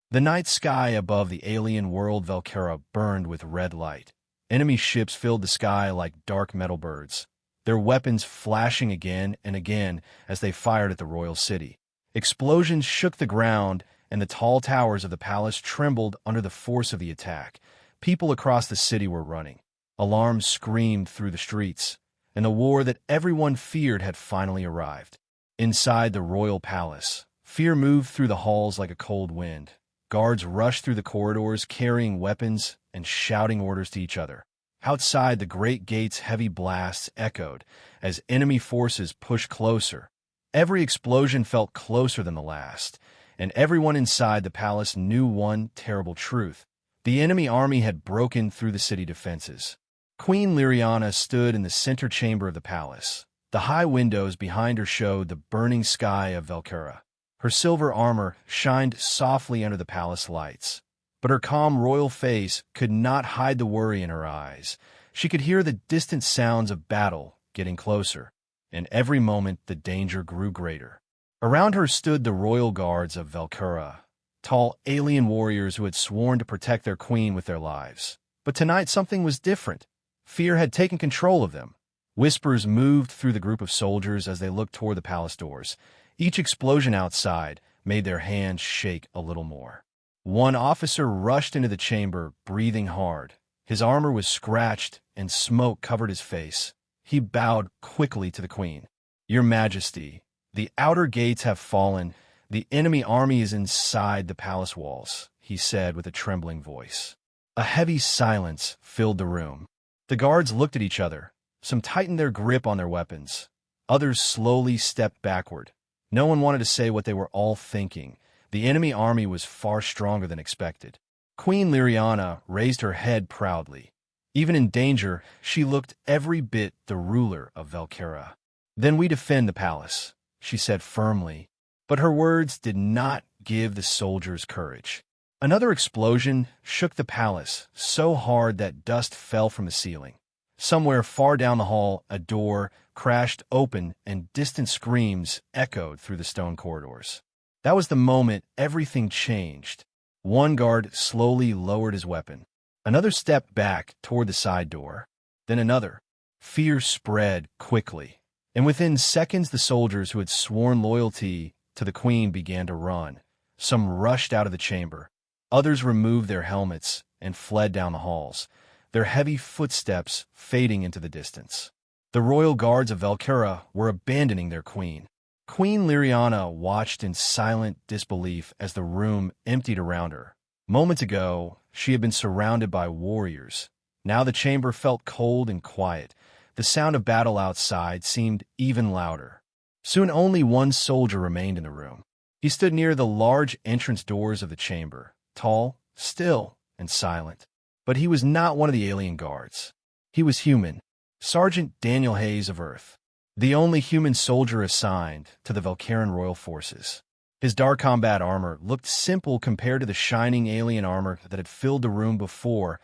The night sky above the alien world Velkera burned with red light. Enemy ships filled the sky like dark metal birds, their weapons flashing again and again as they fired at the royal city. Explosions shook the ground, and the tall towers of the palace trembled under the force of the attack. People across the city were running. Alarms screamed through the streets, and the war that everyone feared had finally arrived. Inside the royal palace, fear moved through the halls like a cold wind. Guards rushed through the corridors carrying weapons and shouting orders to each other. Outside, the great gates' heavy blasts echoed as enemy forces pushed closer. Every explosion felt closer than the last, and everyone inside the palace knew one terrible truth. The enemy army had broken through the city defenses. Queen Liriana stood in the center chamber of the palace. The high windows behind her showed the burning sky of Velkera. Her silver armor shined softly under the palace lights, but her calm royal face could not hide the worry in her eyes. She could hear the distant sounds of battle getting closer, and every moment the danger grew greater. Around her stood the royal guards of Velkera, tall alien warriors who had sworn to protect their queen with their lives. But tonight something was different. Fear had taken control of them. Whispers moved through the group of soldiers as they looked toward the palace doors. Each explosion outside made their hands shake a little more. One officer rushed into the chamber, breathing hard. His armor was scratched, and smoke covered his face. He bowed quickly to the queen. "Your Majesty, the outer gates have fallen. The enemy army is inside the palace walls," he said with a trembling voice. A heavy silence filled the room. The guards looked at each other. Some tightened their grip on their weapons. Others slowly stepped backward. No one wanted to say what they were all thinking. The enemy army was far stronger than expected. Queen Liriana raised her head proudly. Even in danger, she looked every bit the ruler of Velkera. "Then we defend the palace," she said firmly. But her words did not give the soldiers courage. Another explosion shook the palace so hard that dust fell from the ceiling. Somewhere far down the hall, a door crashed open and distant screams echoed through the stone corridors. That was the moment everything changed. One guard slowly lowered his weapon. Another stepped back toward the side door. Then another. Fear spread quickly, and within seconds the soldiers who had sworn loyalty to the queen began to run. Some rushed out of the chamber. Others removed their helmets and fled down the halls, their heavy footsteps fading into the distance. The royal guards of Velkera were abandoning their queen. Queen Liriana watched in silent disbelief as the room emptied around her. Moments ago, she had been surrounded by warriors. Now the chamber felt cold and quiet. The sound of battle outside seemed even louder. Soon only one soldier remained in the room. He stood near the large entrance doors of the chamber, tall, still, and silent. But he was not one of the alien guards. He was human. Sergeant Daniel Hayes of Earth, the only human soldier assigned to the Velkeran Royal Forces. His dark combat armor looked simple compared to the shining alien armor that had filled the room before.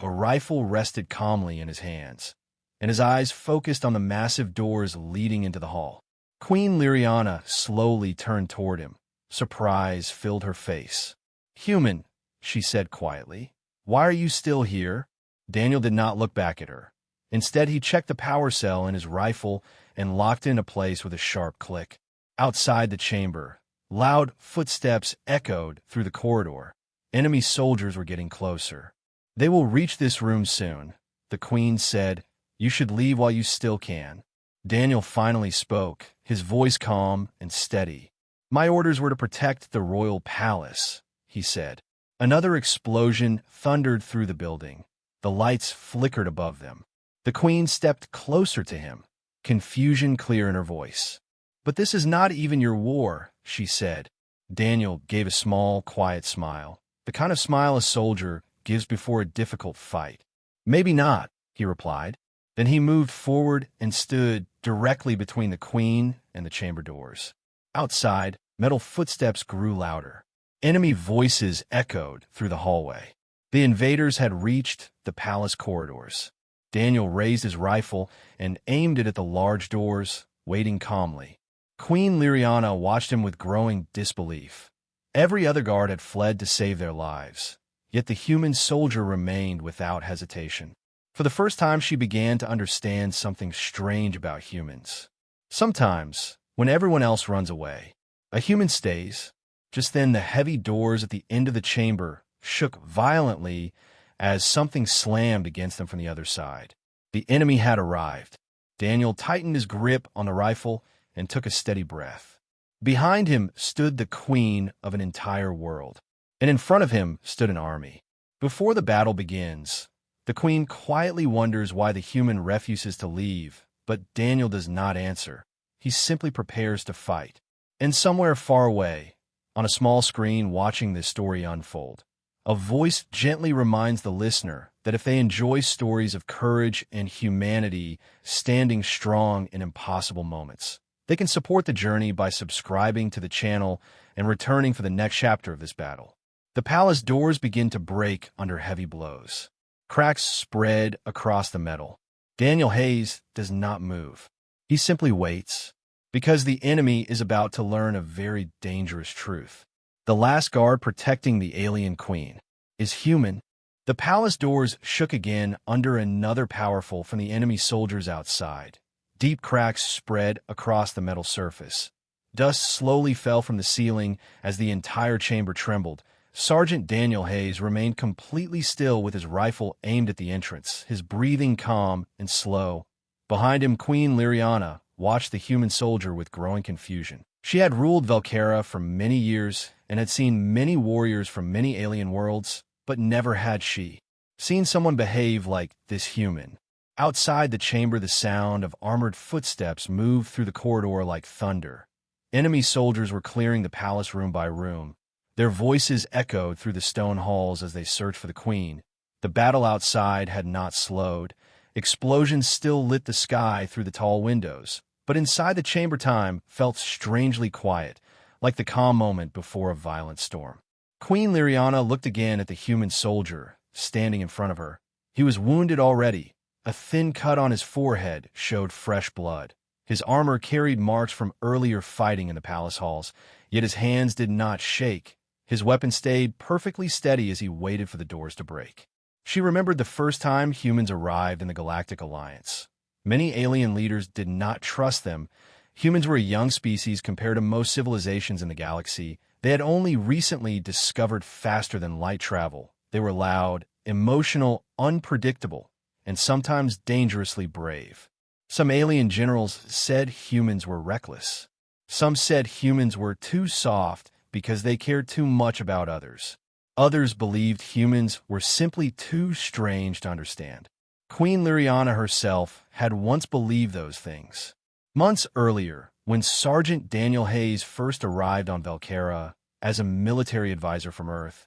A rifle rested calmly in his hands, and his eyes focused on the massive doors leading into the hall. Queen Liriana slowly turned toward him. Surprise filled her face. "Human," she said quietly, "why are you still here?" Daniel did not look back at her. Instead, he checked the power cell in his rifle and locked it into place with a sharp click. Outside the chamber, loud footsteps echoed through the corridor. Enemy soldiers were getting closer. "They will reach this room soon," the queen said. "You should leave while you still can." Daniel finally spoke, his voice calm and steady. "My orders were to protect the royal palace," he said. Another explosion thundered through the building. The lights flickered above them. The queen stepped closer to him, confusion clear in her voice. "But this is not even your war," she said. Daniel gave a small, quiet smile, the kind of smile a soldier gives before a difficult fight. "Maybe not," he replied. Then he moved forward and stood directly between the queen and the chamber doors. Outside, metal footsteps grew louder. Enemy voices echoed through the hallway. The invaders had reached the palace corridors. Daniel raised his rifle and aimed it at the large doors, waiting calmly. Queen Liriana watched him with growing disbelief. Every other guard had fled to save their lives, yet the human soldier remained without hesitation. For the first time, she began to understand something strange about humans. Sometimes, when everyone else runs away, a human stays. Just then, the heavy doors at the end of the chamber shook violently as something slammed against them from the other side. The enemy had arrived. Daniel tightened his grip on the rifle and took a steady breath. Behind him stood the queen of an entire world, and in front of him stood an army. Before the battle begins, the queen quietly wonders why the human refuses to leave, but Daniel does not answer. He simply prepares to fight. And somewhere far away, on a small screen watching this story unfold, a voice gently reminds the listener that if they enjoy stories of courage and humanity standing strong in impossible moments, they can support the journey by subscribing to the channel and returning for the next chapter of this battle. The palace doors begin to break under heavy blows. Cracks spread across the metal. Daniel Hayes does not move. He simply waits, because the enemy is about to learn a very dangerous truth. The last guard protecting the alien queen is human. The palace doors shook again under another powerful from the enemy soldiers outside. Deep cracks spread across the metal surface. Dust slowly fell from the ceiling as the entire chamber trembled. Sergeant Daniel Hayes remained completely still with his rifle aimed at the entrance, his breathing calm and slow. Behind him, Queen Liriana watched the human soldier with growing confusion. She had ruled Velkera for many years and had seen many warriors from many alien worlds, but never had she seen someone behave like this human. Outside the chamber, the sound of armored footsteps moved through the corridor like thunder. Enemy soldiers were clearing the palace room by room. Their voices echoed through the stone halls as they searched for the queen. The battle outside had not slowed. Explosions still lit the sky through the tall windows, but inside the chamber time felt strangely quiet, like the calm moment before a violent storm. Queen Liriana looked again at the human soldier standing in front of her. He was wounded already. A thin cut on his forehead showed fresh blood. His armor carried marks from earlier fighting in the palace halls, yet his hands did not shake. His weapon stayed perfectly steady as he waited for the doors to break. She remembered the first time humans arrived in the Galactic Alliance. Many alien leaders did not trust them. Humans were a young species compared to most civilizations in the galaxy. They had only recently discovered faster-than-light travel. They were loud, emotional, unpredictable, and sometimes dangerously brave. Some alien generals said humans were reckless. Some said humans were too soft because they cared too much about others. Others believed humans were simply too strange to understand. Queen Liriana herself had once believed those things. Months earlier, when Sergeant Daniel Hayes first arrived on Velkera as a military advisor from Earth,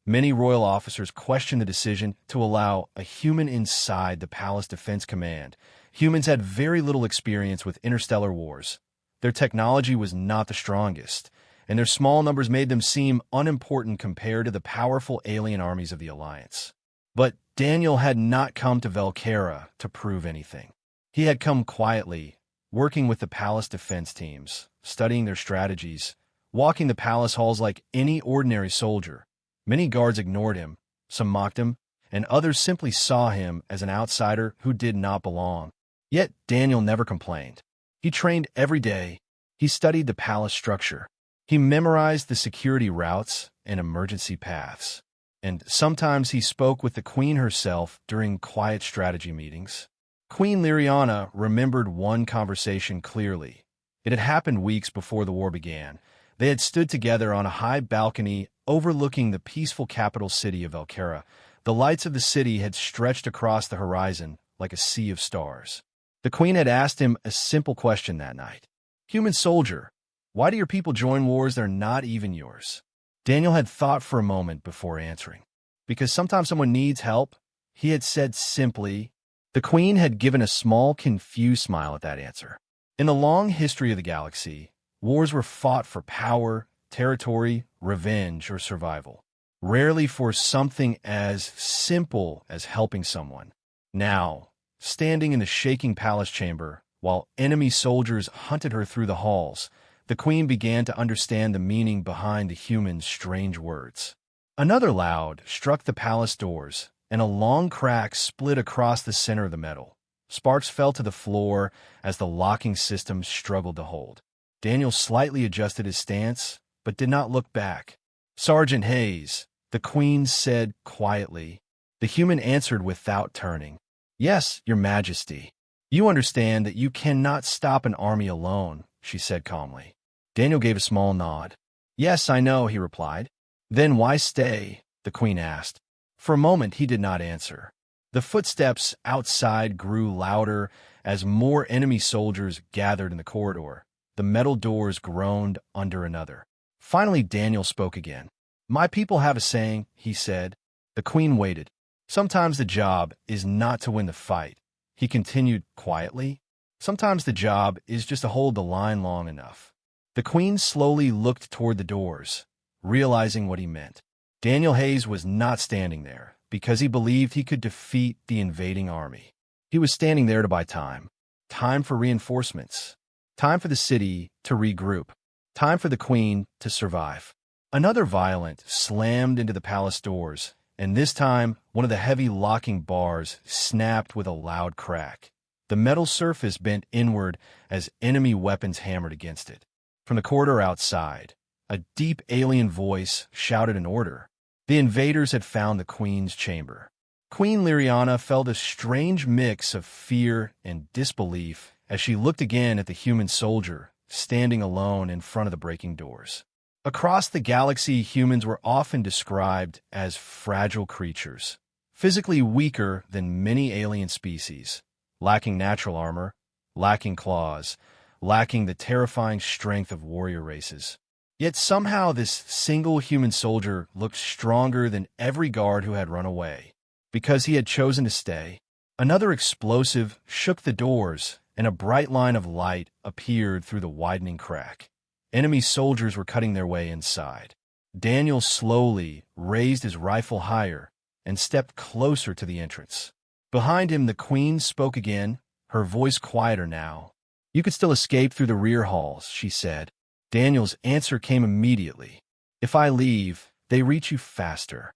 many royal officers questioned the decision to allow a human inside the Palace Defense Command. Humans had very little experience with interstellar wars. Their technology was not the strongest, and their small numbers made them seem unimportant compared to the powerful alien armies of the Alliance. But Daniel had not come to Velkera to prove anything. He had come quietly, working with the palace defense teams, studying their strategies, walking the palace halls like any ordinary soldier. Many guards ignored him, some mocked him, and others simply saw him as an outsider who did not belong. Yet Daniel never complained. He trained every day. He studied the palace structure. He memorized the security routes and emergency paths. And sometimes he spoke with the queen herself during quiet strategy meetings. Queen Liriana remembered one conversation clearly. It had happened weeks before the war began. They had stood together on a high balcony overlooking the peaceful capital city of Velkera. The lights of the city had stretched across the horizon like a sea of stars. The queen had asked him a simple question that night. "Human soldier, why do your people join wars that are not even yours?" Daniel had thought for a moment before answering. "Because sometimes someone needs help," he had said simply. The queen had given a small, confused smile at that answer. In the long history of the galaxy, wars were fought for power, territory, revenge, or survival. Rarely for something as simple as helping someone. Now, standing in the shaking palace chamber, while enemy soldiers hunted her through the halls, The queen began to understand the meaning behind the humans' strange words. Another loud struck the palace doors, and a long crack split across the center of the metal. Sparks fell to the floor as the locking system struggled to hold. Daniel slightly adjusted his stance, but did not look back. "Sergeant Hayes," the queen said quietly. The human answered without turning. "Yes, Your Majesty. You understand that you cannot stop an army alone," she said calmly. Daniel gave a small nod. "Yes, I know," he replied. "Then why stay?" the queen asked. For a moment he did not answer. The footsteps outside grew louder as more enemy soldiers gathered in the corridor. The metal doors groaned under another. Finally Daniel spoke again. "My people have a saying," he said. The queen waited. "Sometimes the job is not to win the fight," he continued quietly. "Sometimes the job is just to hold the line long enough." The queen slowly looked toward the doors, realizing what he meant. Daniel Hayes was not standing there because he believed he could defeat the invading army. He was standing there to buy time. Time for reinforcements. Time for the city to regroup. Time for the queen to survive. Another violent slammed into the palace doors, and this time one of the heavy locking bars snapped with a loud crack. The metal surface bent inward as enemy weapons hammered against it. From the corridor outside, a deep alien voice shouted an order. The invaders had found the queen's chamber. Queen Liriana felt a strange mix of fear and disbelief as she looked again at the human soldier standing alone in front of the breaking doors. Across the galaxy, humans were often described as fragile creatures, physically weaker than many alien species, lacking natural armor, lacking claws, lacking the terrifying strength of warrior races. Yet somehow this single human soldier looked stronger than every guard who had run away, because he had chosen to stay. Another explosive shook the doors, and a bright line of light appeared through the widening crack. Enemy soldiers were cutting their way inside. Daniel slowly raised his rifle higher and stepped closer to the entrance. Behind him, the queen spoke again, her voice quieter now. "You could still escape through the rear halls," she said. Daniel's answer came immediately. "If I leave, they reach you faster."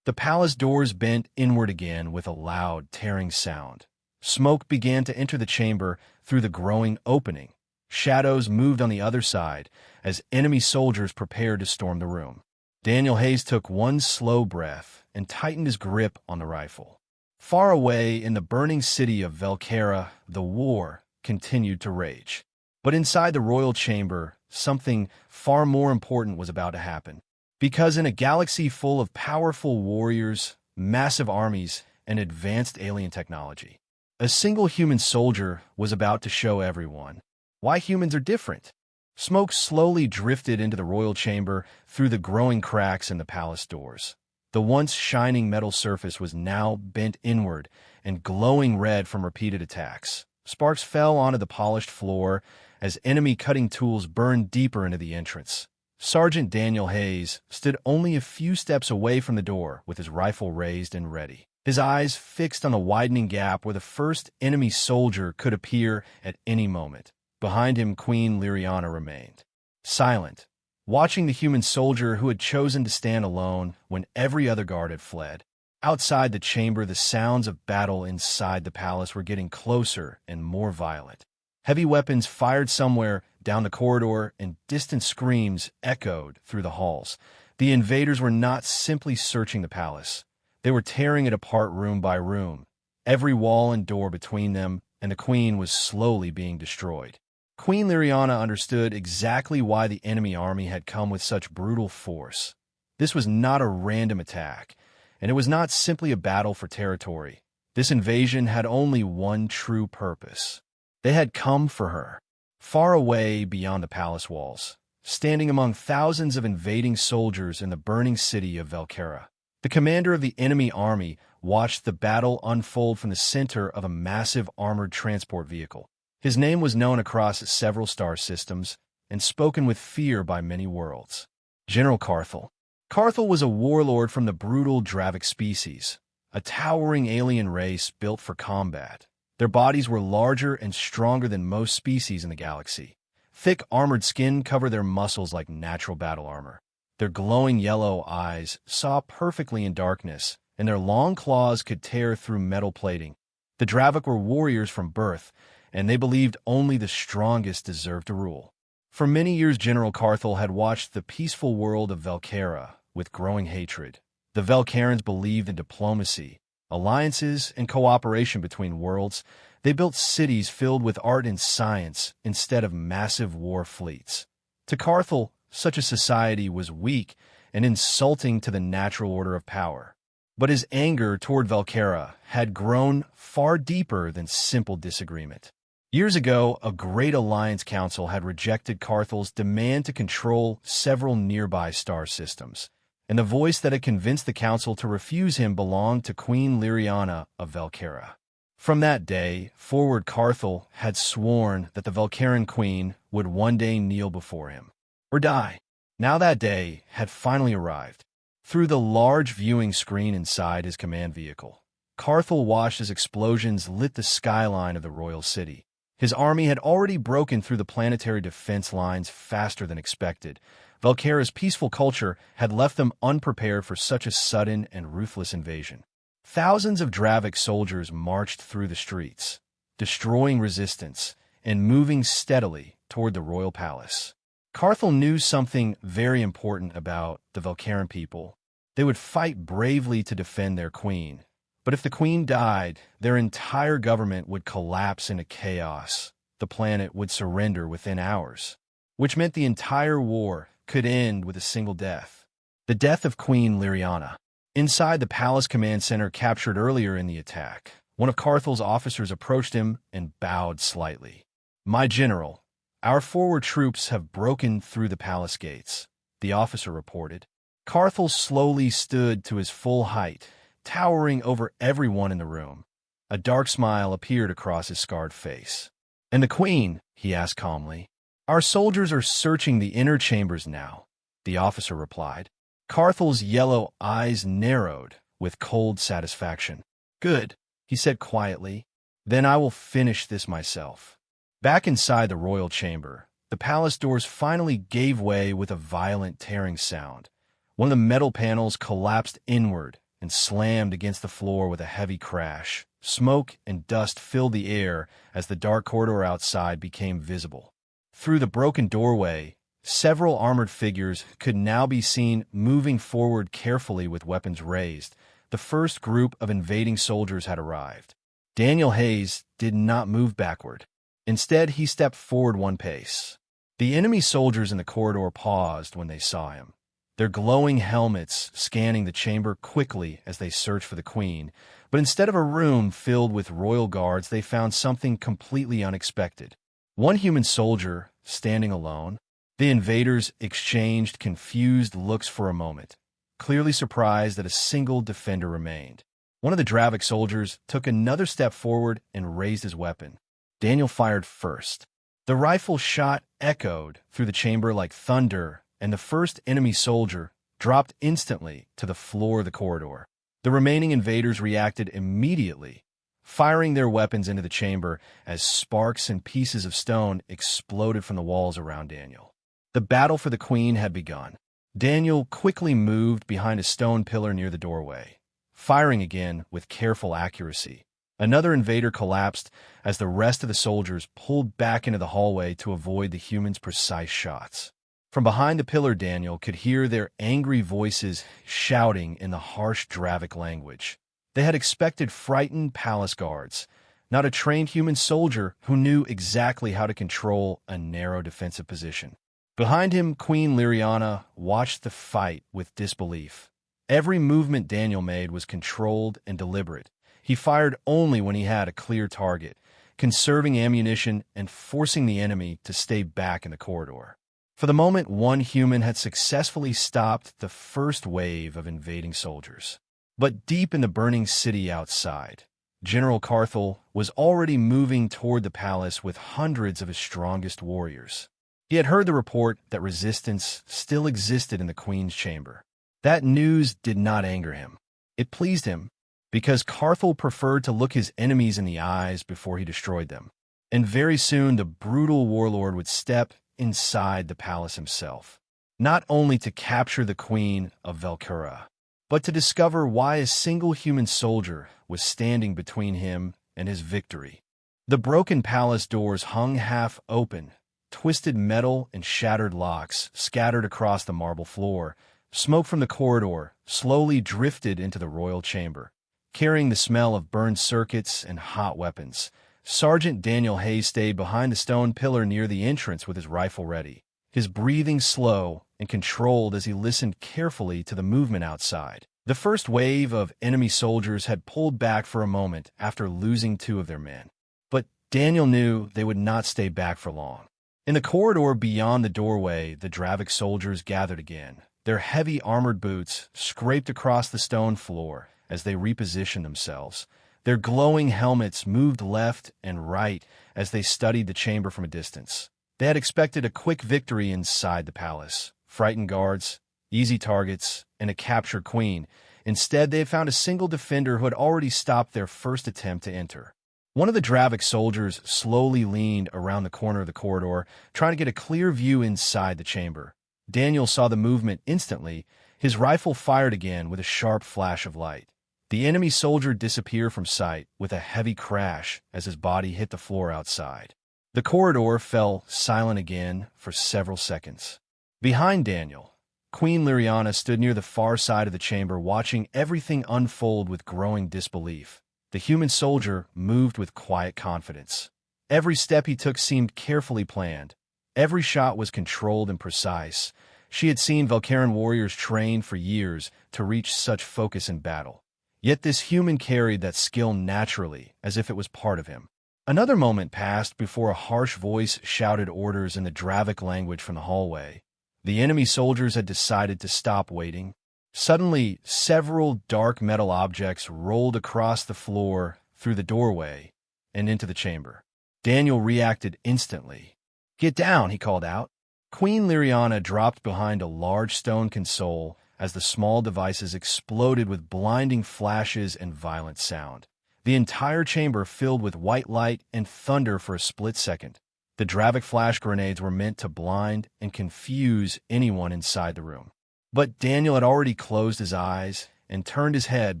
The palace doors bent inward again with a loud, tearing sound. Smoke began to enter the chamber through the growing opening. Shadows moved on the other side as enemy soldiers prepared to storm the room. Daniel Hayes took one slow breath and tightened his grip on the rifle. Far away in the burning city of Velkera, the war continued to rage. But inside the royal chamber, something far more important was about to happen. Because in a galaxy full of powerful warriors, massive armies, and advanced alien technology, a single human soldier was about to show everyone why humans are different. Smoke slowly drifted into the royal chamber through the growing cracks in the palace doors. The once shining metal surface was now bent inward and glowing red from repeated attacks. Sparks fell onto the polished floor as enemy cutting tools burned deeper into the entrance. Sergeant Daniel Hayes stood only a few steps away from the door with his rifle raised and ready, his eyes fixed on the widening gap where the first enemy soldier could appear at any moment. Behind him, Queen Liriana remained, silent, watching the human soldier who had chosen to stand alone when every other guard had fled. Outside the chamber, the sounds of battle inside the palace were getting closer and more violent. Heavy weapons fired somewhere down the corridor, and distant screams echoed through the halls. The invaders were not simply searching the palace. They were tearing it apart room by room, every wall and door between them, and the queen was slowly being destroyed. Queen Liriana understood exactly why the enemy army had come with such brutal force. This was not a random attack, and it was not simply a battle for territory. This invasion had only one true purpose. They had come for her, far away beyond the palace walls, standing among thousands of invading soldiers in the burning city of Velkera. The commander of the enemy army watched the battle unfold from the center of a massive armored transport vehicle. His name was known across several star systems and spoken with fear by many worlds. General Carthel. Carthel was a warlord from the brutal Dravic species, a towering alien race built for combat. Their bodies were larger and stronger than most species in the galaxy. Thick armored skin covered their muscles like natural battle armor. Their glowing yellow eyes saw perfectly in darkness, and their long claws could tear through metal plating. The Dravik were warriors from birth, and they believed only the strongest deserved to rule. For many years, General Carthel had watched the peaceful world of Velkera with growing hatred. The Velkerans believed in diplomacy, alliances, and cooperation between worlds. They built cities filled with art and science instead of massive war fleets. To Carthel, such a society was weak and insulting to the natural order of power. But his anger toward Velkera had grown far deeper than simple disagreement. Years ago, a great alliance council had rejected Carthel's demand to control several nearby star systems, and the voice that had convinced the council to refuse him belonged to Queen Liriana of Velkera. From that day forward, Carthel had sworn that the Velkeran queen would one day kneel before him, or die. Now that day had finally arrived. Through the large viewing screen inside his command vehicle, Carthel watched as explosions lit the skyline of the royal city. His army had already broken through the planetary defense lines faster than expected. Velkera's peaceful culture had left them unprepared for such a sudden and ruthless invasion. Thousands of Dravik soldiers marched through the streets, destroying resistance and moving steadily toward the royal palace. Carthel knew something very important about the Velkeran people. They would fight bravely to defend their queen, but if the queen died, their entire government would collapse into chaos. The planet would surrender within hours, which meant the entire war could end with a single death. The death of Queen Liriana. Inside the palace command center captured earlier in the attack, one of Carthel's officers approached him and bowed slightly. "My general, our forward troops have broken through the palace gates," the officer reported. Carthel slowly stood to his full height, towering over everyone in the room. A dark smile appeared across his scarred face. "And the queen?" he asked calmly. "Our soldiers are searching the inner chambers now," the officer replied. Carthel's yellow eyes narrowed with cold satisfaction. "Good," he said quietly. "Then I will finish this myself." Back inside the royal chamber, the palace doors finally gave way with a violent tearing sound. One of the metal panels collapsed inward and slammed against the floor with a heavy crash. Smoke and dust filled the air as the dark corridor outside became visible. Through the broken doorway, several armored figures could now be seen moving forward carefully with weapons raised. The first group of invading soldiers had arrived. Daniel Hayes did not move backward. Instead, he stepped forward one pace. The enemy soldiers in the corridor paused when they saw him, their glowing helmets scanning the chamber quickly as they searched for the queen. But instead of a room filled with royal guards, they found something completely unexpected. One human soldier standing alone. The invaders exchanged confused looks for a moment, clearly surprised that a single defender remained. One of the Dravik soldiers took another step forward and raised his weapon. Daniel fired first. The rifle shot echoed through the chamber like thunder, and the first enemy soldier dropped instantly to the floor of the corridor. The remaining invaders reacted immediately, firing their weapons into the chamber as sparks and pieces of stone exploded from the walls around Daniel. The battle for the queen had begun. Daniel quickly moved behind a stone pillar near the doorway, firing again with careful accuracy. Another invader collapsed as the rest of the soldiers pulled back into the hallway to avoid the humans' precise shots. From behind the pillar, Daniel could hear their angry voices shouting in the harsh Dravik language. They had expected frightened palace guards, not a trained human soldier who knew exactly how to control a narrow defensive position. Behind him, Queen Liriana watched the fight with disbelief. Every movement Daniel made was controlled and deliberate. He fired only when he had a clear target, conserving ammunition and forcing the enemy to stay back in the corridor. For the moment, one human had successfully stopped the first wave of invading soldiers. But deep in the burning city outside, General Carthel was already moving toward the palace with hundreds of his strongest warriors. He had heard the report that resistance still existed in the Queen's chamber. That news did not anger him. It pleased him, because Carthel preferred to look his enemies in the eyes before he destroyed them. And very soon the brutal warlord would step inside the palace himself, not only to capture the Queen of Velcura, but to discover why a single human soldier was standing between him and his victory. The broken palace doors hung half open, twisted metal and shattered locks scattered across the marble floor. Smoke from the corridor slowly drifted into the royal chamber, carrying the smell of burned circuits and hot weapons. Sergeant Daniel Hayes stayed behind the stone pillar near the entrance with his rifle ready, his breathing slow and controlled as he listened carefully to the movement outside. The first wave of enemy soldiers had pulled back for a moment after losing 2 of their men, but Daniel knew they would not stay back for long. In the corridor beyond the doorway, the Dravik soldiers gathered again. Their heavy armored boots scraped across the stone floor as they repositioned themselves. Their glowing helmets moved left and right as they studied the chamber from a distance. They had expected a quick victory inside the palace, frightened guards, easy targets, and a captured queen. Instead, they had found a single defender who had already stopped their first attempt to enter. One of the Dravik soldiers slowly leaned around the corner of the corridor, trying to get a clear view inside the chamber. Daniel saw the movement instantly. His rifle fired again with a sharp flash of light. The enemy soldier disappeared from sight with a heavy crash as his body hit the floor outside. The corridor fell silent again for several seconds. Behind Daniel, Queen Liriana stood near the far side of the chamber, watching everything unfold with growing disbelief. The human soldier moved with quiet confidence. Every step he took seemed carefully planned. Every shot was controlled and precise. She had seen Velcaran warriors train for years to reach such focus in battle. Yet this human carried that skill naturally, as if it was part of him. Another moment passed before a harsh voice shouted orders in the Dravik language from the hallway. The enemy soldiers had decided to stop waiting. Suddenly, several dark metal objects rolled across the floor, through the doorway, and into the chamber. Daniel reacted instantly. "Get down," he called out. Queen Liriana dropped behind a large stone console as the small devices exploded with blinding flashes and violent sound. The entire chamber filled with white light and thunder for a split second. The Dravik flash grenades were meant to blind and confuse anyone inside the room. But Daniel had already closed his eyes and turned his head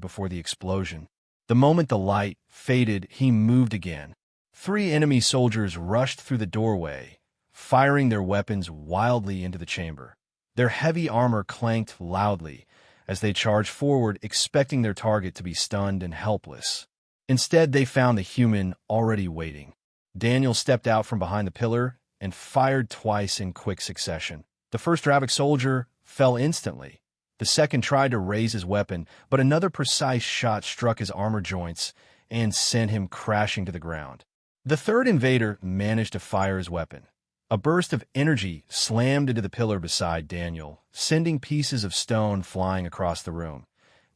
before the explosion. The moment the light faded, he moved again. 3 enemy soldiers rushed through the doorway, firing their weapons wildly into the chamber. Their heavy armor clanked loudly as they charged forward, expecting their target to be stunned and helpless. Instead, they found the human already waiting. Daniel stepped out from behind the pillar and fired twice in quick succession. The first Dravik soldier fell instantly. The second tried to raise his weapon, but another precise shot struck his armor joints and sent him crashing to the ground. The third invader managed to fire his weapon. A burst of energy slammed into the pillar beside Daniel, sending pieces of stone flying across the room.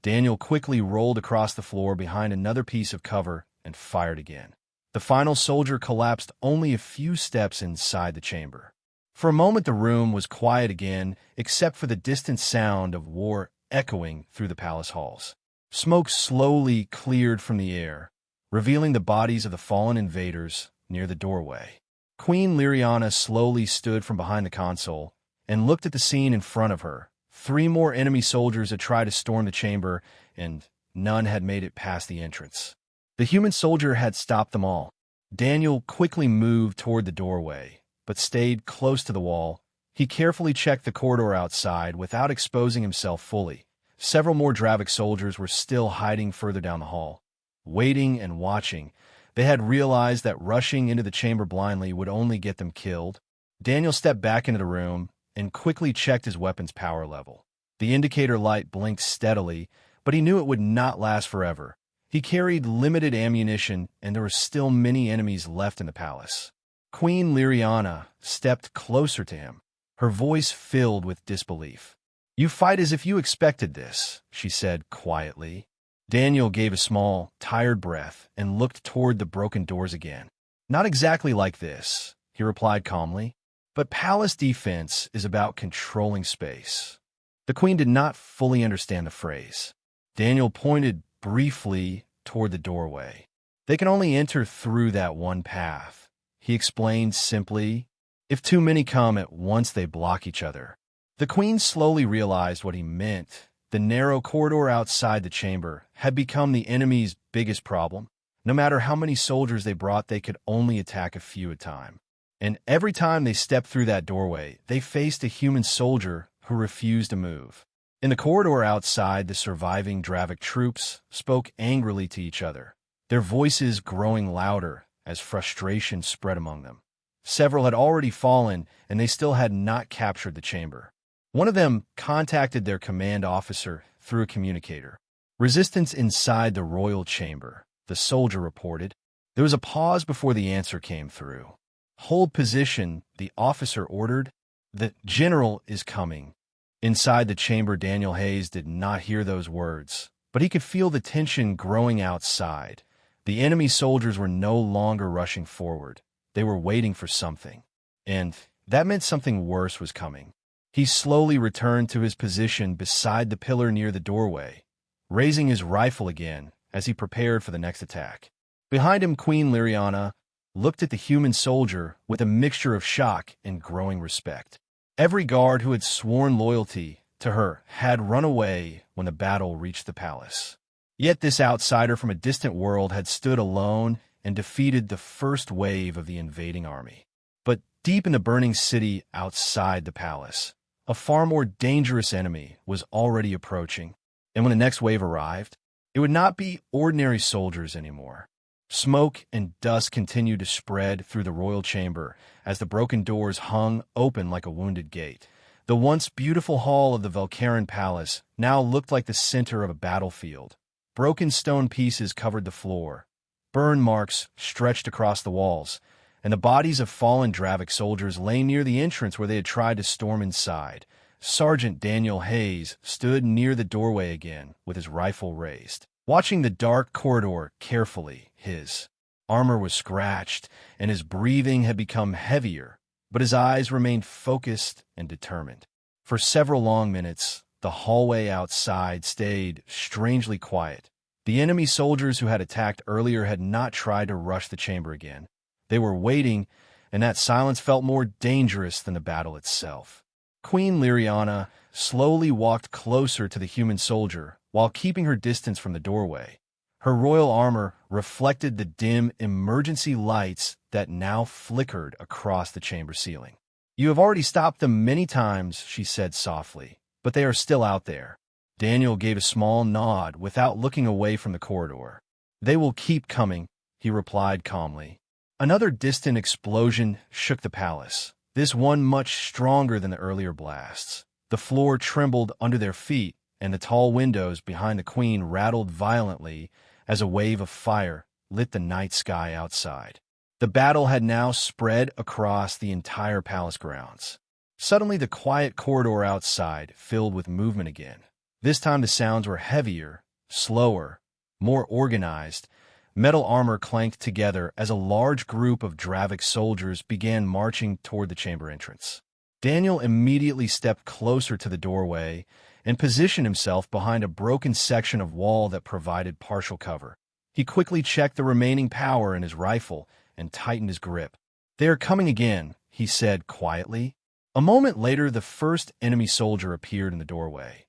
Daniel quickly rolled across the floor behind another piece of cover and fired again. The final soldier collapsed only a few steps inside the chamber. For a moment the room was quiet again, except for the distant sound of war echoing through the palace halls. Smoke slowly cleared from the air, revealing the bodies of the fallen invaders near the doorway. Queen Liriana slowly stood from behind the console and looked at the scene in front of her. 3 more enemy soldiers had tried to storm the chamber, and none had made it past the entrance. The human soldier had stopped them all. Daniel quickly moved toward the doorway, but stayed close to the wall. He carefully checked the corridor outside without exposing himself fully. Several more Dravik soldiers were still hiding further down the hall. Waiting and watching, they had realized that rushing into the chamber blindly would only get them killed. Daniel stepped back into the room and quickly checked his weapon's power level. The indicator light blinked steadily, but he knew it would not last forever. He carried limited ammunition, and there were still many enemies left in the palace. Queen Liriana stepped closer to him, her voice filled with disbelief. "You fight as if you expected this," she said quietly. Daniel gave a small, tired breath and looked toward the broken doors again. "Not exactly like this," he replied calmly, "but palace defense is about controlling space." The queen did not fully understand the phrase. Daniel pointed briefly toward the doorway. "They can only enter through that one path," he explained simply. If too many come at once, they block each other. The queen slowly realized what he meant. The narrow corridor outside the chamber had become the enemy's biggest problem. No matter how many soldiers they brought, they could only attack a few at a time. And every time they stepped through that doorway, they faced a human soldier who refused to move. In the corridor outside, the surviving Dravic troops spoke angrily to each other, their voices growing louder as frustration spread among them. Several had already fallen, and they still had not captured the chamber. One of them contacted their command officer through a communicator. "Resistance inside the royal chamber," the soldier reported. There was a pause before the answer came through. "Hold position," the officer ordered. "The general is coming." Inside the chamber, Daniel Hayes did not hear those words, but he could feel the tension growing outside. The enemy soldiers were no longer rushing forward. They were waiting for something, and that meant something worse was coming. He slowly returned to his position beside the pillar near the doorway, raising his rifle again as he prepared for the next attack. Behind him, Queen Liriana looked at the human soldier with a mixture of shock and growing respect. Every guard who had sworn loyalty to her had run away when the battle reached the palace. Yet this outsider from a distant world had stood alone and defeated the first wave of the invading army. But deep in the burning city outside the palace, a far more dangerous enemy was already approaching. And when the next wave arrived, it would not be ordinary soldiers anymore. Smoke and dust continued to spread through the royal chamber as the broken doors hung open like a wounded gate. The once beautiful hall of the Valkyran palace now looked like the center of a battlefield. Broken stone pieces covered the floor. Burn marks stretched across the walls, and the bodies of fallen Dravic soldiers lay near the entrance where they had tried to storm inside. Sergeant Daniel Hayes stood near the doorway again with his rifle raised, watching the dark corridor carefully. His armor was scratched, and his breathing had become heavier, but his eyes remained focused and determined. For several long minutes, the hallway outside stayed strangely quiet. The enemy soldiers who had attacked earlier had not tried to rush the chamber again. They were waiting, and that silence felt more dangerous than the battle itself. Queen Liriana slowly walked closer to the human soldier while keeping her distance from the doorway. Her royal armor reflected the dim emergency lights that now flickered across the chamber ceiling. "You have already stopped them many times," she said softly, "but they are still out there." Daniel gave a small nod without looking away from the corridor. "They will keep coming," he replied calmly. Another distant explosion shook the palace, this one much stronger than the earlier blasts. The floor trembled under their feet, and the tall windows behind the queen rattled violently as a wave of fire lit the night sky outside. The battle had now spread across the entire palace grounds. Suddenly, the quiet corridor outside filled with movement again. This time the sounds were heavier, slower, more organized. Metal armor clanked together as a large group of Dravic soldiers began marching toward the chamber entrance. Daniel immediately stepped closer to the doorway and positioned himself behind a broken section of wall that provided partial cover. He quickly checked the remaining power in his rifle and tightened his grip. "They are coming again," he said quietly. A moment later, the first enemy soldier appeared in the doorway.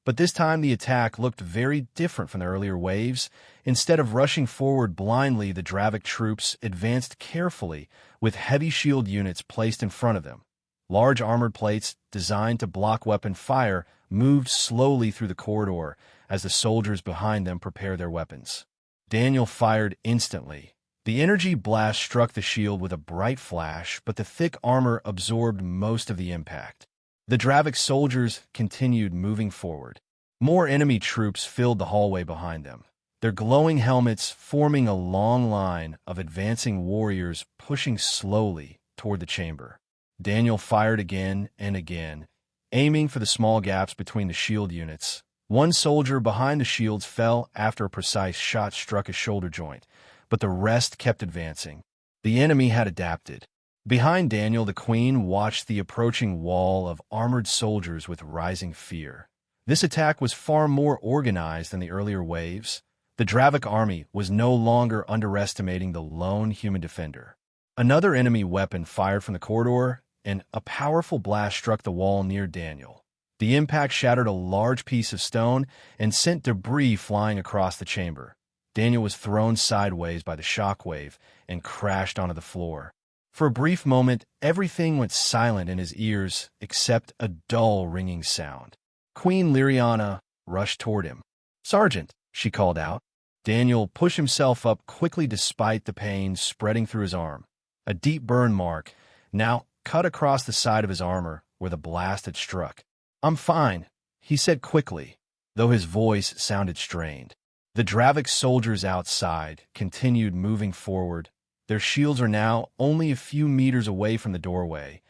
But this time the attack looked very different from the earlier waves. Instead of rushing forward blindly, the Dravic troops advanced carefully with heavy shield units placed in front of them. Large armored plates designed to block weapon fire moved slowly through the corridor as the soldiers behind them prepared their weapons. Daniel fired instantly. The energy blast struck the shield with a bright flash, but the thick armor absorbed most of the impact. The Dravic soldiers continued moving forward. More enemy troops filled the hallway behind them, their glowing helmets forming a long line of advancing warriors pushing slowly toward the chamber. Daniel fired again and again, aiming for the small gaps between the shield units. One soldier behind the shields fell after a precise shot struck his shoulder joint, but the rest kept advancing. The enemy had adapted. Behind Daniel, the queen watched the approaching wall of armored soldiers with rising fear. This attack was far more organized than the earlier waves. The Dravic army was no longer underestimating the lone human defender. Another enemy weapon fired from the corridor, and a powerful blast struck the wall near Daniel. The impact shattered a large piece of stone and sent debris flying across the chamber. Daniel was thrown sideways by the shockwave and crashed onto the floor. For a brief moment, everything went silent in his ears except a dull ringing sound. Queen Liriana rushed toward him. "Sergeant," she called out. Daniel pushed himself up quickly despite the pain spreading through his arm. A deep burn mark now cut across the side of his armor where the blast had struck. "I'm fine," he said quickly, though his voice sounded strained. The Dravik soldiers outside continued moving forward. Their shields are now only a few meters away from the doorway.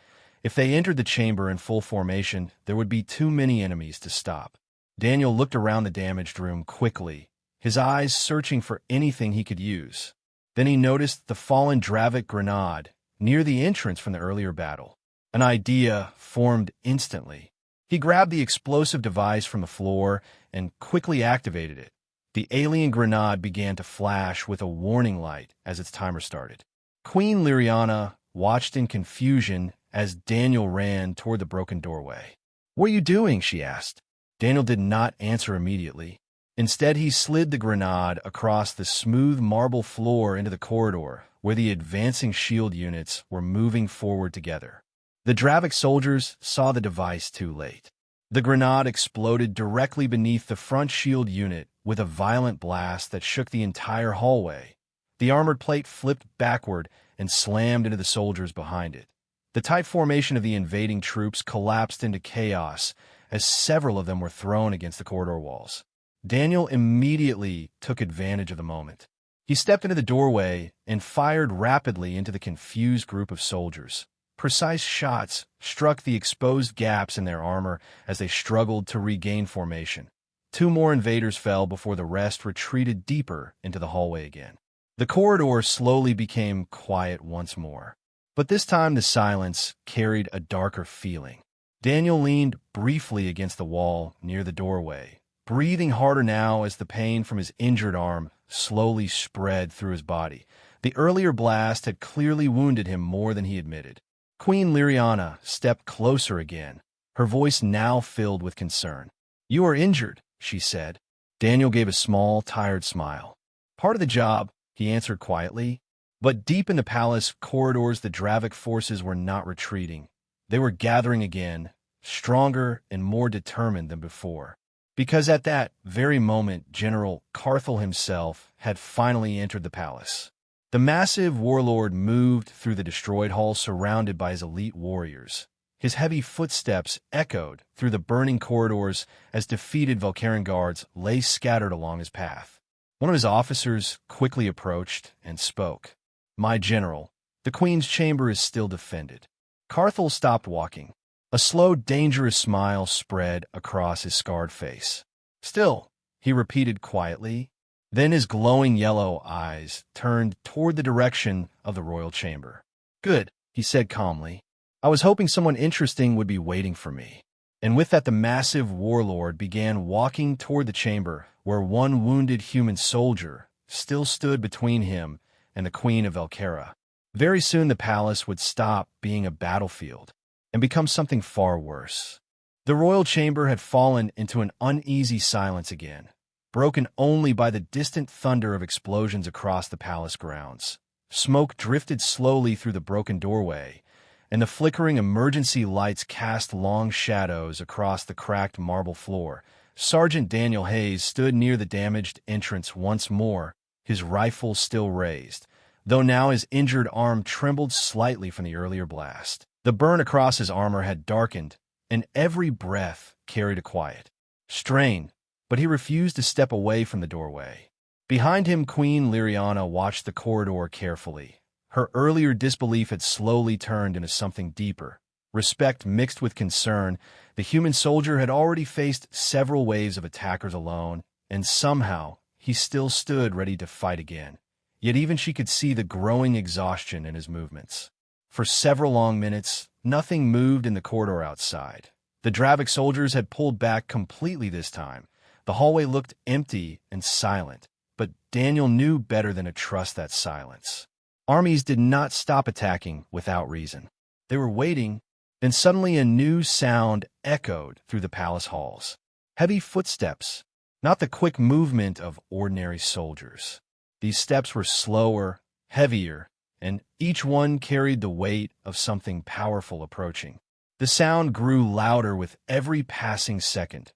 If they entered the chamber in full formation, there would be too many enemies to stop. Daniel looked around the damaged room quickly, his eyes searching for anything he could use. Then he noticed the fallen Dravik grenade near the entrance from the earlier battle. An idea formed instantly. He grabbed the explosive device from the floor and quickly activated it. The alien grenade began to flash with a warning light as its timer started. Queen Liriana watched in confusion as Daniel ran toward the broken doorway. "What are you doing?" she asked. Daniel did not answer immediately. Instead, he slid the grenade across the smooth marble floor into the corridor where the advancing shield units were moving forward together. The Dravik soldiers saw the device too late. The grenade exploded directly beneath the front shield unit with a violent blast that shook the entire hallway. The armored plate flipped backward and slammed into the soldiers behind it. The tight formation of the invading troops collapsed into chaos as several of them were thrown against the corridor walls. Daniel immediately took advantage of the moment. He stepped into the doorway and fired rapidly into the confused group of soldiers. Precise shots struck the exposed gaps in their armor as they struggled to regain formation. 2 more invaders fell before the rest retreated deeper into the hallway again. The corridor slowly became quiet once more, but this time the silence carried a darker feeling. Daniel leaned briefly against the wall near the doorway, breathing harder now as the pain from his injured arm slowly spread through his body. The earlier blast had clearly wounded him more than he admitted. Queen Liriana stepped closer again, her voice now filled with concern. "You are injured," she said. Daniel gave a small, tired smile. "Part of the job," he answered quietly. But deep in the palace corridors, the Dravik forces were not retreating. They were gathering again, stronger and more determined than before. Because at that very moment, General Carthel himself had finally entered the palace. The massive warlord moved through the destroyed hall surrounded by his elite warriors. His heavy footsteps echoed through the burning corridors as defeated Valkyrian guards lay scattered along his path. One of his officers quickly approached and spoke. "My general, the queen's chamber is still defended." Carthel stopped walking. A slow, dangerous smile spread across his scarred face. "Still," he repeated quietly. Then his glowing yellow eyes turned toward the direction of the royal chamber. "Good," he said calmly. "I was hoping someone interesting would be waiting for me." And with that, the massive warlord began walking toward the chamber, where one wounded human soldier still stood between him and the Queen of Valkyra. Very soon the palace would stop being a battlefield and become something far worse. The royal chamber had fallen into an uneasy silence again, broken only by the distant thunder of explosions across the palace grounds. Smoke drifted slowly through the broken doorway, and the flickering emergency lights cast long shadows across the cracked marble floor. Sergeant Daniel Hayes stood near the damaged entrance once more, his rifle still raised, though now his injured arm trembled slightly from the earlier blast. The burn across his armor had darkened, and every breath carried a quiet strain, but he refused to step away from the doorway. Behind him, Queen Liriana watched the corridor carefully. Her earlier disbelief had slowly turned into something deeper. Respect mixed with concern, the human soldier had already faced several waves of attackers alone, and somehow he still stood ready to fight again. Yet even she could see the growing exhaustion in his movements. For several long minutes, nothing moved in the corridor outside. The Dravik soldiers had pulled back completely this time. The hallway looked empty and silent, but Daniel knew better than to trust that silence. Armies did not stop attacking without reason. They were waiting, then suddenly a new sound echoed through the palace halls. Heavy footsteps, not the quick movement of ordinary soldiers. These steps were slower, heavier, and each one carried the weight of something powerful approaching. The sound grew louder with every passing second,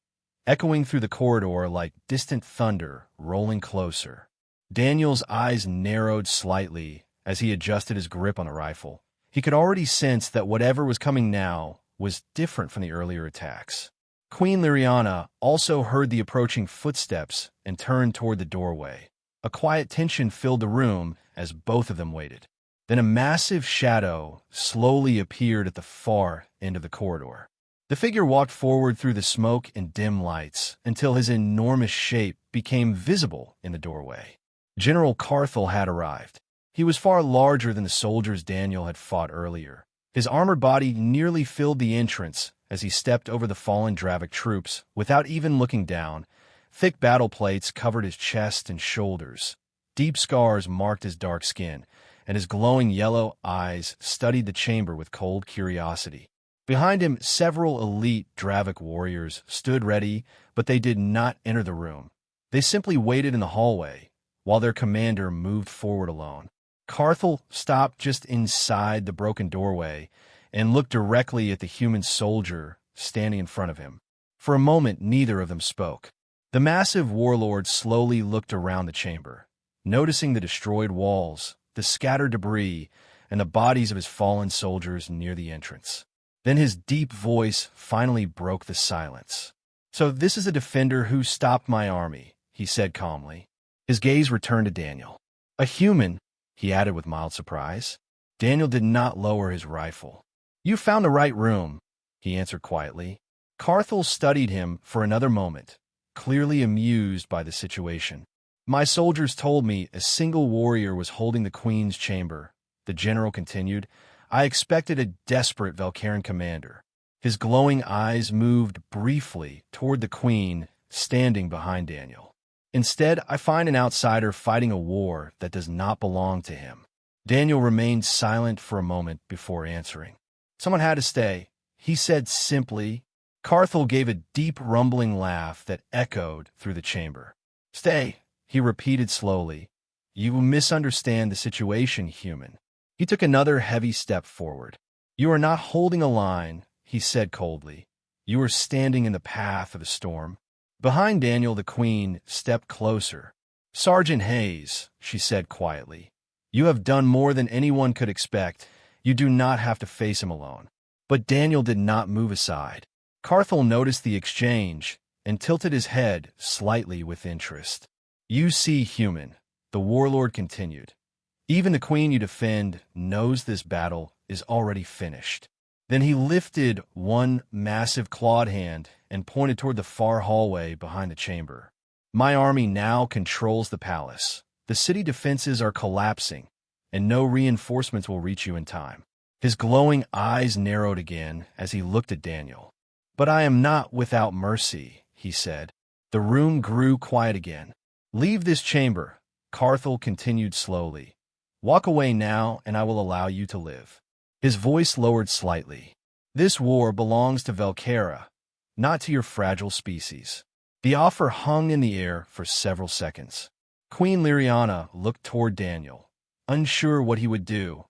echoing through the corridor like distant thunder rolling closer. Daniel's eyes narrowed slightly as he adjusted his grip on the rifle. He could already sense that whatever was coming now was different from the earlier attacks. Queen Liriana also heard the approaching footsteps and turned toward the doorway. A quiet tension filled the room as both of them waited. Then a massive shadow slowly appeared at the far end of the corridor. The figure walked forward through the smoke and dim lights until his enormous shape became visible in the doorway. General Carthel had arrived. He was far larger than the soldiers Daniel had fought earlier. His armored body nearly filled the entrance as he stepped over the fallen Dravic troops without even looking down. Thick battle plates covered his chest and shoulders. Deep scars marked his dark skin, and his glowing yellow eyes studied the chamber with cold curiosity. Behind him, several elite Dravic warriors stood ready, but they did not enter the room. They simply waited in the hallway, while their commander moved forward alone. Carthel stopped just inside the broken doorway and looked directly at the human soldier standing in front of him. For a moment, neither of them spoke. The massive warlord slowly looked around the chamber, noticing the destroyed walls, the scattered debris, and the bodies of his fallen soldiers near the entrance. Then his deep voice finally broke the silence. "So this is a defender who stopped my army," he said calmly. His gaze returned to Daniel. "A human," he added with mild surprise. Daniel did not lower his rifle. "You found the right room," he answered quietly. Carthel studied him for another moment, clearly amused by the situation. "My soldiers told me a single warrior was holding the queen's chamber," the general continued. "I expected a desperate Valkyrian commander." His glowing eyes moved briefly toward the queen standing behind Daniel. "Instead, I find an outsider fighting a war that does not belong to him." Daniel remained silent for a moment before answering. "Someone had to stay," he said simply. Carthel gave a deep rumbling laugh that echoed through the chamber. "Stay," he repeated slowly. "You misunderstand the situation, human." He took another heavy step forward. "You are not holding a line," he said coldly. "You are standing in the path of the storm." Behind Daniel, the queen stepped closer. "Sergeant Hayes," she said quietly, "you have done more than anyone could expect. You do not have to face him alone." But Daniel did not move aside. Carthel noticed the exchange and tilted his head slightly with interest. "You see, human," the warlord continued. "Even the queen you defend knows this battle is already finished." Then he lifted one massive clawed hand and pointed toward the far hallway behind the chamber. "My army now controls the palace. The city defenses are collapsing, and no reinforcements will reach you in time." His glowing eyes narrowed again as he looked at Daniel. "But I am not without mercy," he said. The room grew quiet again. "Leave this chamber," Carthel continued slowly. "Walk away now, and I will allow you to live." His voice lowered slightly. "This war belongs to Velkera, not to your fragile species." The offer hung in the air for several seconds. Queen Liriana looked toward Daniel, unsure what he would do.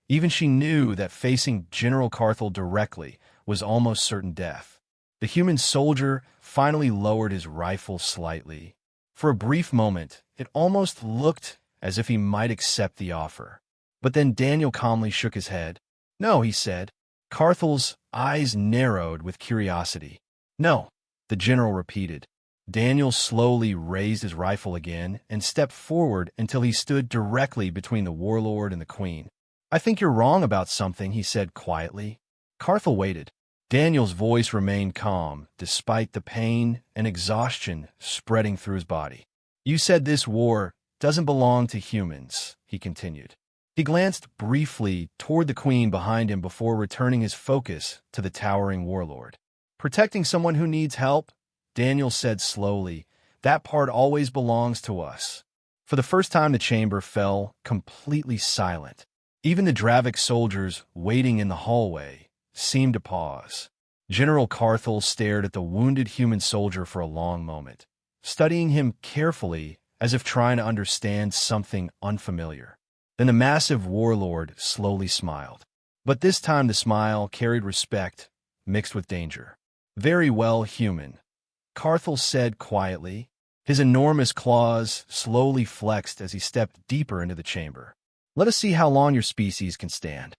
Even she knew that facing General Carthel directly was almost certain death. The human soldier finally lowered his rifle slightly. For a brief moment, it almost looked as if he might accept the offer. But then Daniel calmly shook his head. "No," he said. Carthel's eyes narrowed with curiosity. "No," the general repeated. Daniel slowly raised his rifle again and stepped forward until he stood directly between the warlord and the queen. "I think you're wrong about something," he said quietly. Carthel waited. Daniel's voice remained calm, despite the pain and exhaustion spreading through his body. "You said this war doesn't belong to humans," he continued. He glanced briefly toward the queen behind him before returning his focus to the towering warlord. "Protecting someone who needs help," Daniel said slowly, "that part always belongs to us." For the first time, the chamber fell completely silent. Even the Dravik soldiers waiting in the hallway seemed to pause. General Carthel stared at the wounded human soldier for a long moment, studying him carefully as if trying to understand something unfamiliar. Then the massive warlord slowly smiled. But this time the smile carried respect mixed with danger. "Very well, human," Carthel said quietly. His enormous claws slowly flexed as he stepped deeper into the chamber. "Let us see how long your species can stand."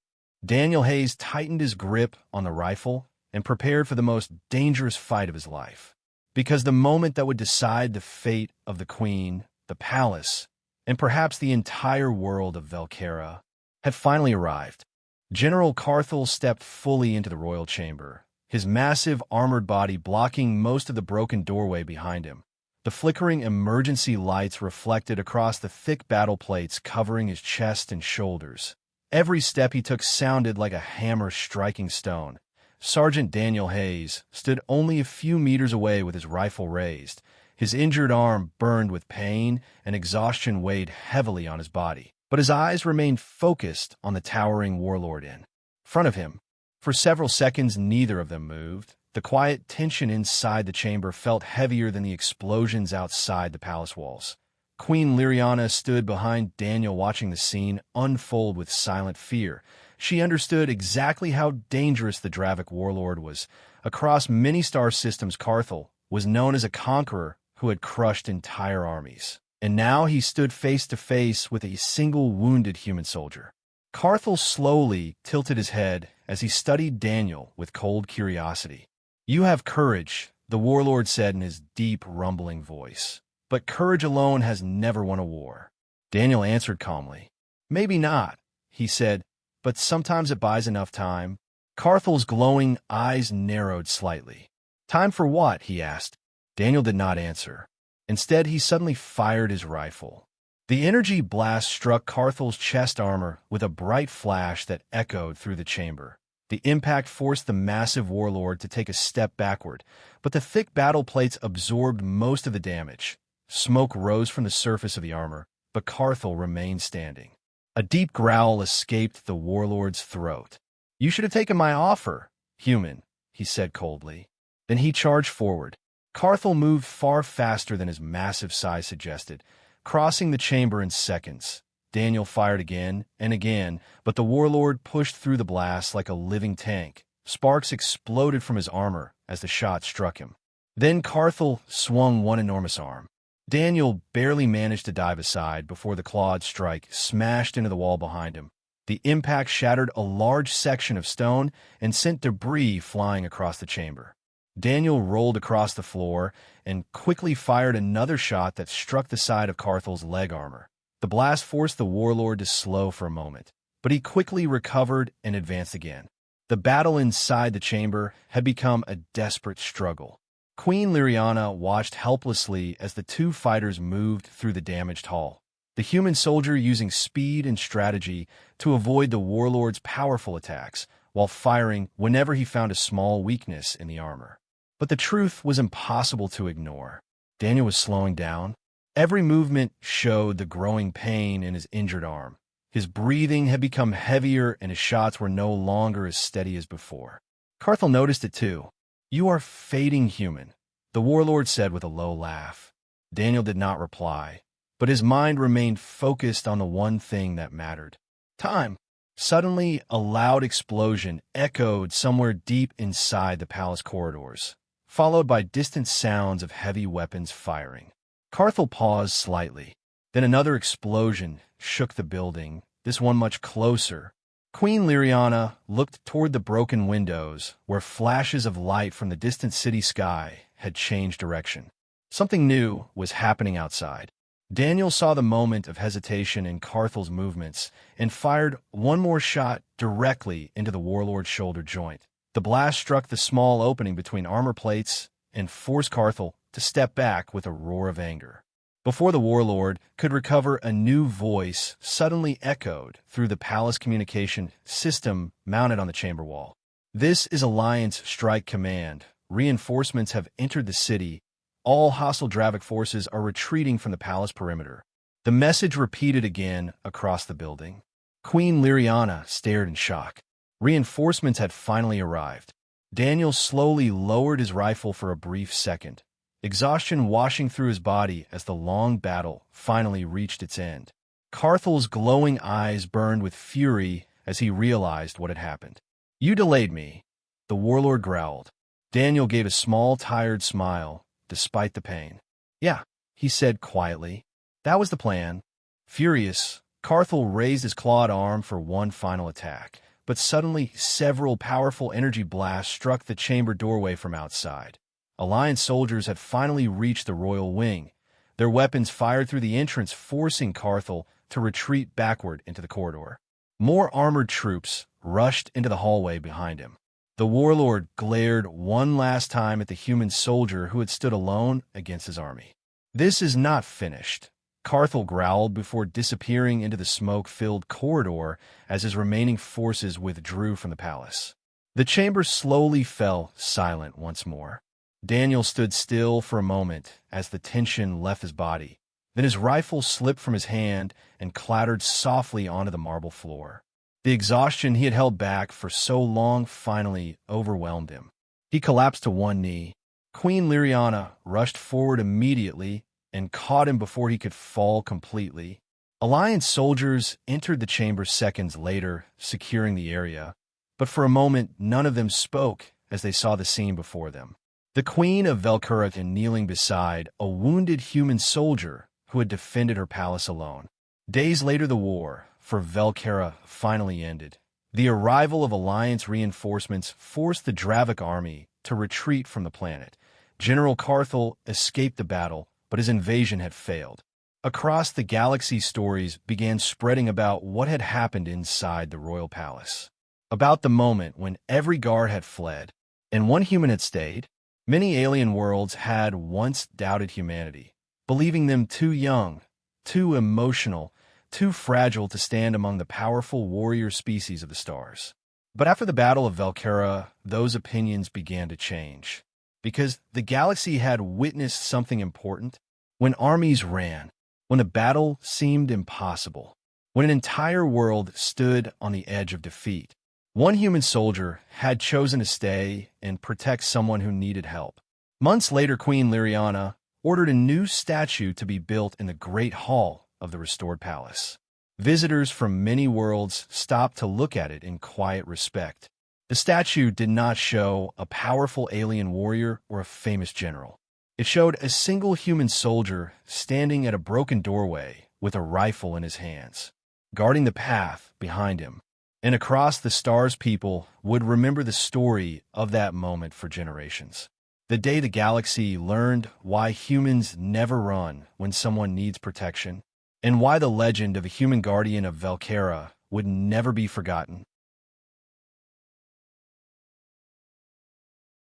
Daniel Hayes tightened his grip on the rifle and prepared for the most dangerous fight of his life. Because the moment that would decide the fate of the Queen, the palace, and perhaps the entire world of Velkera had finally arrived. General Carthel stepped fully into the royal chamber, his massive armored body blocking most of the broken doorway behind him. The flickering emergency lights reflected across the thick battle plates covering his chest and shoulders. Every step he took sounded like a hammer striking stone. Sergeant Daniel Hayes stood only a few meters away with his rifle raised. His injured arm burned with pain, and exhaustion weighed heavily on his body. But his eyes remained focused on the towering warlord in front of him. For several seconds, neither of them moved. The quiet tension inside the chamber felt heavier than the explosions outside the palace walls. Queen Liriana stood behind Daniel, watching the scene unfold with silent fear. She understood exactly how dangerous the Dravik warlord was. Across many star systems, Carthel was known as a conqueror who had crushed entire armies. And now he stood face to face with a single wounded human soldier. Carthel slowly tilted his head as he studied Daniel with cold curiosity. "You have courage," the warlord said in his deep, rumbling voice. "But courage alone has never won a war." Daniel answered calmly. "Maybe not," he said, "but sometimes it buys enough time." Carthel's glowing eyes narrowed slightly. "Time for what?" he asked. Daniel did not answer. Instead, he suddenly fired his rifle. The energy blast struck Carthel's chest armor with a bright flash that echoed through the chamber. The impact forced the massive warlord to take a step backward, but the thick battle plates absorbed most of the damage. Smoke rose from the surface of the armor, but Carthel remained standing. A deep growl escaped the warlord's throat. "You should have taken my offer, human," he said coldly. Then he charged forward. Carthel moved far faster than his massive size suggested, crossing the chamber in seconds. Daniel fired again and again, but the warlord pushed through the blast like a living tank. Sparks exploded from his armor as the shot struck him. Then Carthel swung one enormous arm. Daniel barely managed to dive aside before the clawed strike smashed into the wall behind him. The impact shattered a large section of stone and sent debris flying across the chamber. Daniel rolled across the floor and quickly fired another shot that struck the side of Carthel's leg armor. The blast forced the warlord to slow for a moment, but he quickly recovered and advanced again. The battle inside the chamber had become a desperate struggle. Queen Liriana watched helplessly as the two fighters moved through the damaged hall. The human soldier using speed and strategy to avoid the warlord's powerful attacks, while firing whenever he found a small weakness in the armor. But the truth was impossible to ignore. Daniel was slowing down. Every movement showed the growing pain in his injured arm. His breathing had become heavier and his shots were no longer as steady as before. Carthel noticed it too. "You are fading, human," the warlord said with a low laugh. Daniel did not reply, but his mind remained focused on the one thing that mattered. Time. Suddenly, a loud explosion echoed somewhere deep inside the palace corridors, followed by distant sounds of heavy weapons firing. Carthel paused slightly. Then another explosion shook the building, this one much closer. Queen Liriana looked toward the broken windows, where flashes of light from the distant city sky had changed direction. Something new was happening outside. Daniel saw the moment of hesitation in Carthel's movements and fired one more shot directly into the warlord's shoulder joint. The blast struck the small opening between armor plates and forced Carthel to step back with a roar of anger. Before the warlord could recover, a new voice suddenly echoed through the palace communication system mounted on the chamber wall. "This is Alliance Strike Command. Reinforcements have entered the city. All hostile Dravik forces are retreating from the palace perimeter." The message repeated again across the building. Queen Liriana stared in shock. Reinforcements had finally arrived. Daniel slowly lowered his rifle for a brief second, exhaustion washing through his body as the long battle finally reached its end. Carthel's glowing eyes burned with fury as he realized what had happened. "You delayed me," the warlord growled. Daniel gave a small, tired smile, despite the pain. "Yeah," he said quietly. "That was the plan." Furious, Carthel raised his clawed arm for one final attack, but suddenly several powerful energy blasts struck the chamber doorway from outside. Alliance soldiers had finally reached the royal wing. Their weapons fired through the entrance, forcing Carthel to retreat backward into the corridor. More armored troops rushed into the hallway behind him. The warlord glared one last time at the human soldier who had stood alone against his army. "This is not finished," Carthel growled before disappearing into the smoke-filled corridor as his remaining forces withdrew from the palace. The chamber slowly fell silent once more. Daniel stood still for a moment as the tension left his body. Then his rifle slipped from his hand and clattered softly onto the marble floor. The exhaustion he had held back for so long finally overwhelmed him. He collapsed to one knee. Queen Liriana rushed forward immediately and caught him before he could fall completely. Alliance soldiers entered the chamber seconds later, securing the area. But for a moment, none of them spoke as they saw the scene before them. The Queen of Velcura kneeling beside a wounded human soldier who had defended her palace alone. Days later, the war for Velcura finally ended. The arrival of Alliance reinforcements forced the Dravik army to retreat from the planet. General Carthel escaped the battle, but his invasion had failed. Across the galaxy, stories began spreading about what had happened inside the royal palace. About the moment when every guard had fled and one human had stayed. Many alien worlds had once doubted humanity, believing them too young, too emotional, too fragile to stand among the powerful warrior species of the stars. But after the Battle of Velcura, those opinions began to change. Because the galaxy had witnessed something important. When armies ran, when a battle seemed impossible, when an entire world stood on the edge of defeat, one human soldier had chosen to stay and protect someone who needed help. Months later, Queen Liriana ordered a new statue to be built in the Great Hall of the restored palace. Visitors from many worlds stopped to look at it in quiet respect. The statue did not show a powerful alien warrior or a famous general. It showed a single human soldier standing at a broken doorway with a rifle in his hands, guarding the path behind him. And across the stars, people would remember the story of that moment for generations. The day the galaxy learned why humans never run when someone needs protection, and why the legend of a human guardian of Velcura would never be forgotten.